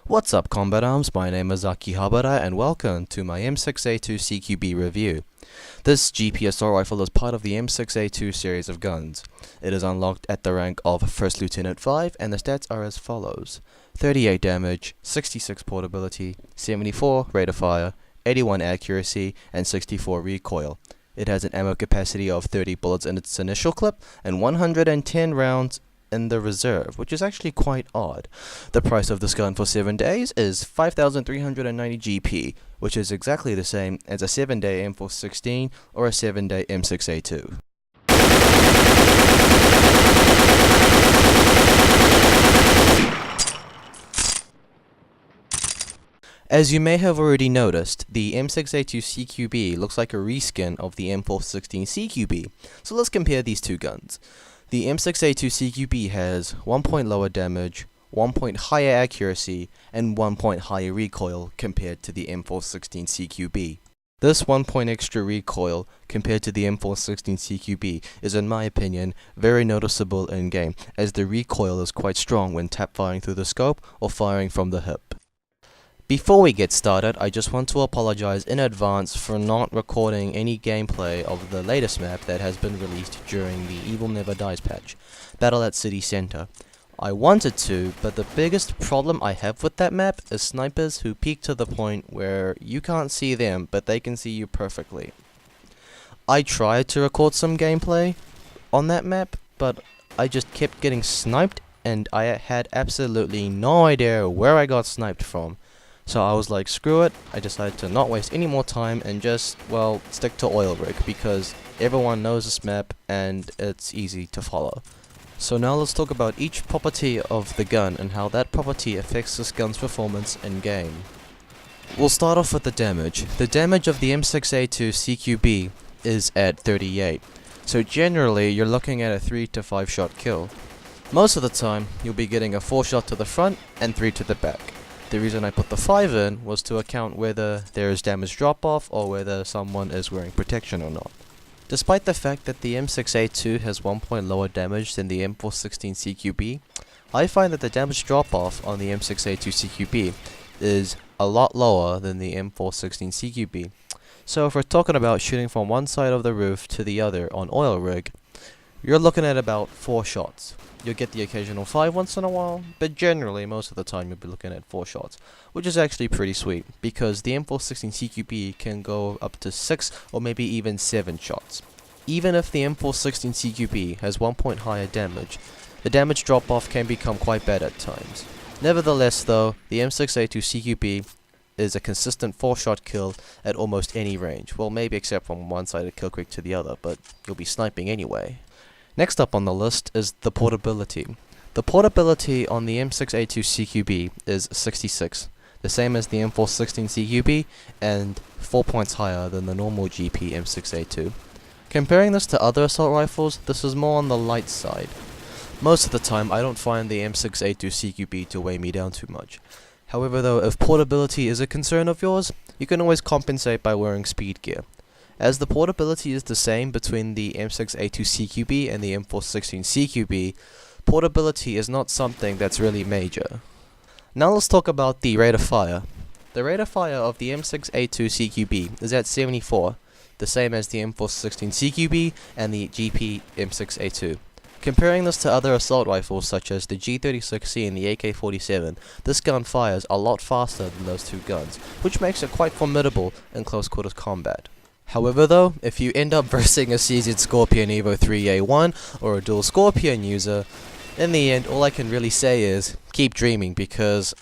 What's up, Combat Arms? My name is Akihabara and welcome to my M6A2 CQB review. This GP assault rifle is part of the M6A2 series of guns. It is unlocked at the rank of First Lieutenant 5 and the stats are as follows: 38 damage, 66 portability, 74 rate of fire, 81 accuracy, and 64 recoil. It has an ammo capacity of 30 bullets in its initial clip and 110 rounds in the reserve, which is actually quite odd. The price of this gun for 7 days is 5,390 GP, which is exactly the same as a 7-day M416 or a 7-day M6A2. As you may have already noticed, the M6A2 CQB looks like a reskin of the M416 CQB, so let's compare these two guns. The M6A2 CQB has 1 point lower damage, 1 point higher accuracy, and 1 point higher recoil compared to the M416 CQB. This 1 point extra recoil compared to the M416 CQB is, in my opinion, very noticeable in game, as the recoil is quite strong when tap firing through the scope or firing from the hip. Before we get started, I just want to apologize in advance for not recording any gameplay of the latest map that has been released during the Evil Never Dies patch, Battle at City Center. I wanted to, but the biggest problem I have with that map is snipers who peek to the point where you can't see them, but they can see you perfectly. I tried to record some gameplay on that map, but I just kept getting sniped, and I had absolutely no idea where I got sniped from. So I was like, screw it, I decided to not waste any more time and just, well, stick to oil rig because everyone knows this map and it's easy to follow. So now let's talk about each property of the gun and how that property affects this gun's performance in game. We'll start off with the damage. The damage of the M6A2 CQB is at 38. So generally you're looking at a 3 to 5 shot kill. Most of the time you'll be getting a 4 shot to the front and 3 to the back. The reason I put the 5 in was to account whether there is damage drop off or whether someone is wearing protection or not. Despite the fact that the M6A2 has 1 point lower damage than the M416 CQB, I find that the damage drop off on the M6A2 CQB is a lot lower than the M416 CQB. So if we're talking about shooting from one side of the roof to the other on oil rig, you're looking at about 4 shots. You'll get the occasional 5 once in a while, but generally most of the time you'll be looking at 4 shots, which is actually pretty sweet, because the M416 CQB can go up to 6 or maybe even 7 shots. Even if the M416 CQB has 1 point higher damage, the damage drop off can become quite bad at times. Nevertheless though, the M6A2 CQB is a consistent 4 shot kill at almost any range, well maybe except from one side of kill creek to the other, but you'll be sniping anyway. Next up on the list is the portability. The portability on the M6A2 CQB is 66, the same as the M416 CQB and 4 points higher than the normal GP M6A2. Comparing this to other assault rifles, this is more on the light side. Most of the time I don't find the M6A2 CQB to weigh me down too much. However though, if portability is a concern of yours, you can always compensate by wearing speed gear. As the portability is the same between the M6A2 CQB and the M416 CQB, portability is not something that's really major. Now let's talk about the rate of fire. The rate of fire of the M6A2 CQB is at 74, the same as the M416 CQB and the GP M6A2. Comparing this to other assault rifles such as the G36C and the AK-47, this gun fires a lot faster than those two guns, which makes it quite formidable in close quarters combat. However though, if you end up versing a CZ Scorpion Evo 3A1 or a dual Scorpion user, in the end all I can really say is keep dreaming, because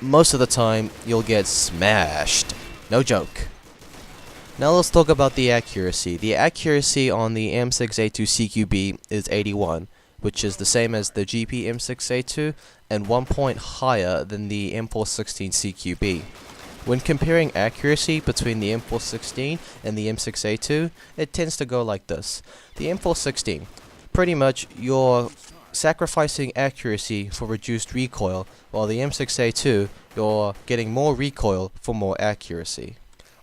most of the time you'll get smashed. No joke. Now let's talk about the accuracy. The accuracy on the M6A2 CQB is 81, which is the same as the GP M6A2 and 1 point higher than the M416 CQB. When comparing accuracy between the M416 and the M6A2, it tends to go like this. The M416, pretty much you're sacrificing accuracy for reduced recoil, while the M6A2, you're getting more recoil for more accuracy.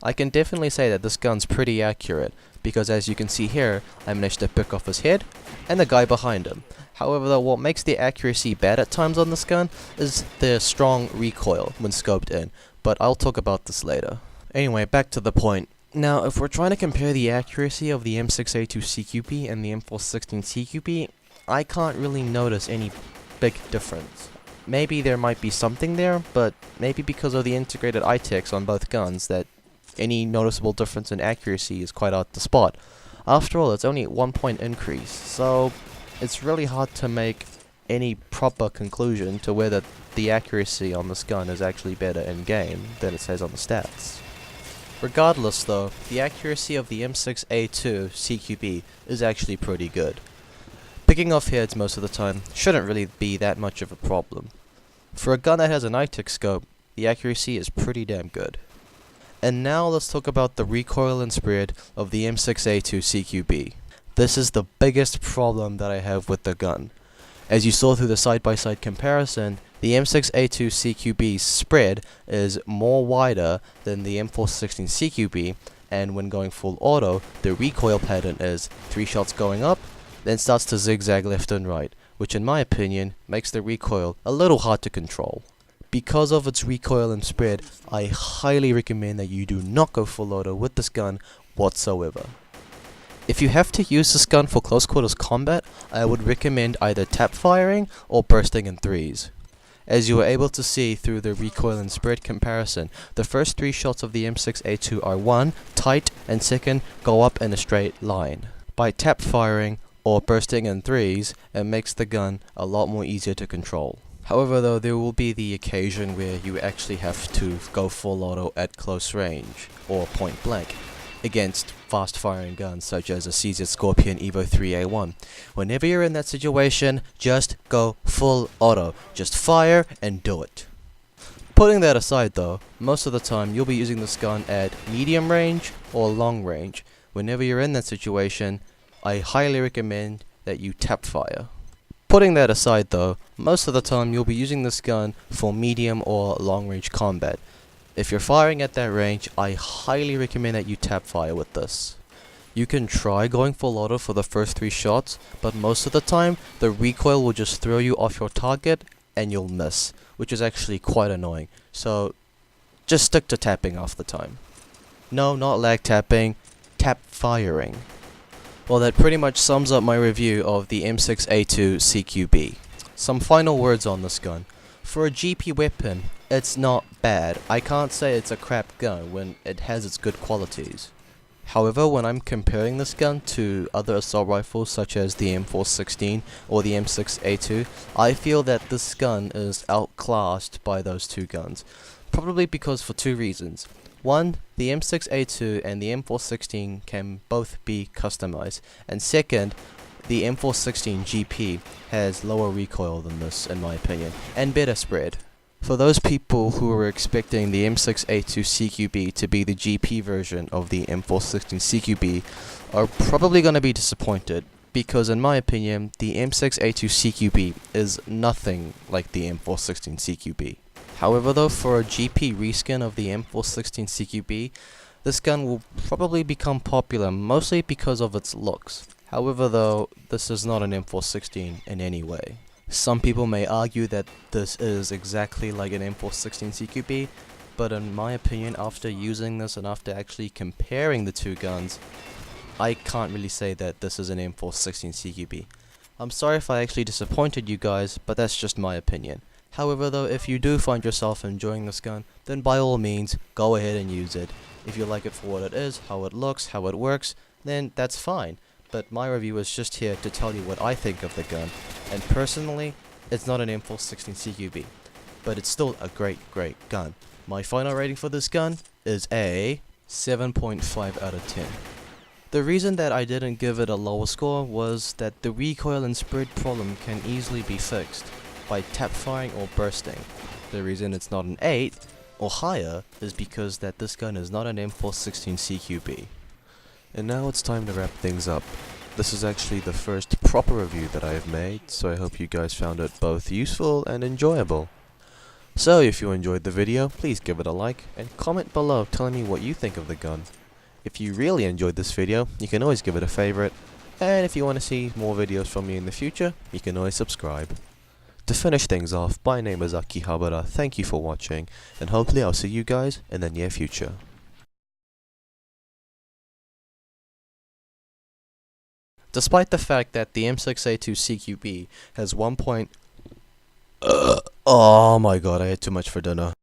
I can definitely say that this gun's pretty accurate, because as you can see here, I managed to pick off his head and the guy behind him. However though, what makes the accuracy bad at times on this gun is the strong recoil when scoped in, but I'll talk about this later. Anyway, back to the point. Now, if we're trying to compare the accuracy of the M6A2 CQB and the M416 CQB, I can't really notice any big difference. Maybe there might be something there, but maybe because of the integrated ITEX on both guns that any noticeable difference in accuracy is quite hard to spot. After all, it's only a 1 point increase, so it's really hard to make any proper conclusion to whether the accuracy on this gun is actually better in game than it says on the stats. Regardless though, the accuracy of the M6A2 CQB is actually pretty good. Picking off heads most of the time shouldn't really be that much of a problem. For a gun that has an ITEX scope, the accuracy is pretty damn good. And now let's talk about the recoil and spread of the M6A2 CQB. This is the biggest problem that I have with the gun. As you saw through the side-by-side comparison, the M6A2 CQB's spread is more wider than the M416 CQB, and when going full auto, the recoil pattern is 3 shots going up, then starts to zigzag left and right, which in my opinion makes the recoil a little hard to control. Because of its recoil and spread, I highly recommend that you do not go full auto with this gun whatsoever. If you have to use this gun for close quarters combat, I would recommend either tap firing or bursting in threes. As you were able to see through the recoil and spread comparison, the first 3 shots of the M6A2 are 1, tight, and 2nd, go up in a straight line. By tap firing or bursting in threes, it makes the gun a lot more easier to control. However though, there will be the occasion where you actually have to go full auto at close range, or point blank, against fast firing guns such as a CZ Scorpion Evo 3A1. Whenever you're in that situation, just go full auto. Just fire and do it. Putting that aside though, most of the time you'll be using this gun at medium range or long range. Whenever you're in that situation, I highly recommend that you tap fire. Putting that aside though, most of the time you'll be using this gun for medium or long range combat. If you're firing at that range, I highly recommend that you tap fire with this. You can try going full auto for the first 3 shots, but most of the time, the recoil will just throw you off your target and you'll miss, which is actually quite annoying. So, just stick to tapping half the time. No, not lag tapping, tap firing. Well, that pretty much sums up my review of the M6A2 CQB. Some final words on this gun. For a GP weapon, it's not bad. I can't say it's a crap gun when it has its good qualities. However, when I'm comparing this gun to other assault rifles such as the M416 or the M6A2, I feel that this gun is outclassed by those two guns. Probably because for 2 reasons. One, the M6A2 and the M416 can both be customized, and second, the M416 GP has lower recoil than this in my opinion, and better spread. For those people who were expecting the M6A2 CQB to be the GP version of the M416 CQB are probably going to be disappointed, because in my opinion, the M6A2 CQB is nothing like the M416 CQB. However though, for a GP reskin of the M416 CQB, this gun will probably become popular mostly because of its looks. However though, this is not an M416 in any way. Some people may argue that this is exactly like an M416 CQB, but in my opinion, after using this and after actually comparing the two guns, I can't really say that this is an M416 CQB. I'm sorry if I actually disappointed you guys, but that's just my opinion. However though, if you do find yourself enjoying this gun, then by all means, go ahead and use it. If you like it for what it is, how it looks, how it works, then that's fine. But my review is just here to tell you what I think of the gun, and personally, it's not an M416 CQB, but it's still a great gun. My final rating for this gun is a 7.5 out of 10. The reason that I didn't give it a lower score was that the recoil and spread problem can easily be fixed by tap firing or bursting. The reason it's not an 8 or higher is because that this gun is not an M416 CQB. And now it's time to wrap things up. This is actually the first proper review that I have made, so I hope you guys found it both useful and enjoyable. So if you enjoyed the video, please give it a like and comment below telling me what you think of the gun. If you really enjoyed this video, you can always give it a favorite, and if you want to see more videos from me in the future, you can always subscribe. To finish things off, my name is Akihabara, thank you for watching, and hopefully I'll see you guys in the near future. Despite the fact that the M6A2 CQB has 1. Oh my god, I ate too much for dinner.